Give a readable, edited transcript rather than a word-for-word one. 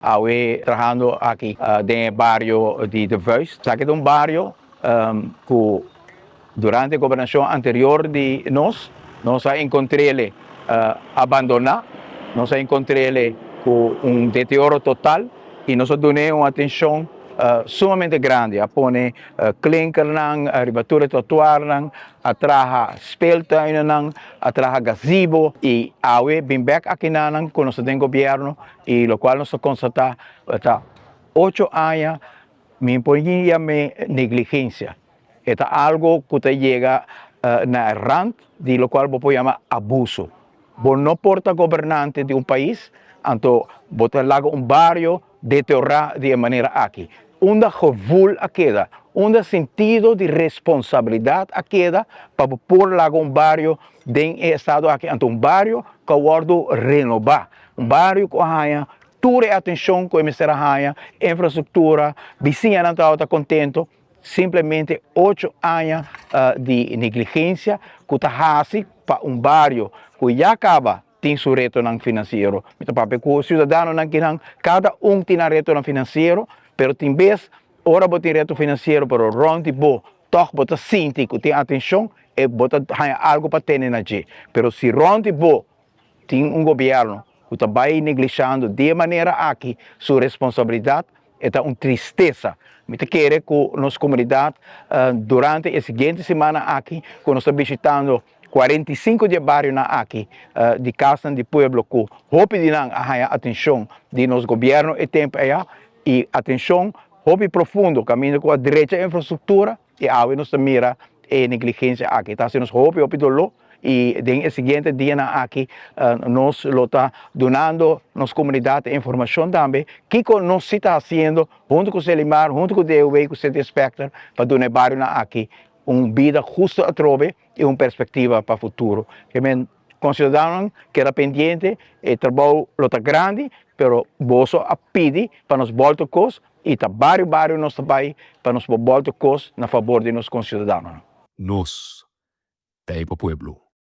trabajando aquí en el barrio de Vuist. Que es un barrio que durante la gobernación anterior de nos encontré abandonado, nos encontré con un deterioro total y nos donó una atención sumamente grande. A poner clinker, ribatura trotuar, a trabajar speeltuinen, a trabajar gazebo y ahora bien back aquí con nuestro gobierno y lo cual nos constata hasta 8 años me imponía negligencia. Es algo que te llega a el rand, de lo cual vos llamar abuso. Vos no porta gobernante de un país, entonces vos te hago un barrio deteriorar de manera aquí. Un gevoel a queda, un sentido de responsabilidad a queda para por un barrio de estado aquí, entonces un barrio que guardo renovar, un barrio que haya toda atenção com a infraestrutura, vizinha não está contento, simplesmente 8 anos de negligência que está para um barrio que já acaba tem seu retorno financeiro. Então, para o cidadão não quer, cada tem retorno financeiro, mas tem vez, ora tem retorno financeiro, mas ronde bo, toch bota sente que tem atenção e bota algo para ter na gente. Mas se ronde bo tem governo que está negligenciando de maneira aqui sua responsabilidade, é uma tristeza. Eu quero que nossa comunidade, durante a seguinte semana aqui, quando nós estamos visitando 45 de barrios aqui, de casa de pueblo, que hope de não a atenção de nosso governo e tempo e atenção, hope profundo, caminho com a direita infraestrutura, e aí nós mira a negligência aqui. Então, se nós hope dolor, e no seguinte dia aqui nós está donando nossa comunidade informação também que nós está fazendo junto com o Selimar, junto com o DUV, com o Centro Spectre para donar barrio aqui uma vida justa a trove e uma perspectiva para o futuro. Consideramos que era pendiente e trabalho está grande, mas bolso a pedir para nos voltar cos e está barrio nós trabalho para nos voltar cos na favor de nossos concidadãos. Nos, Taipo Pueblo.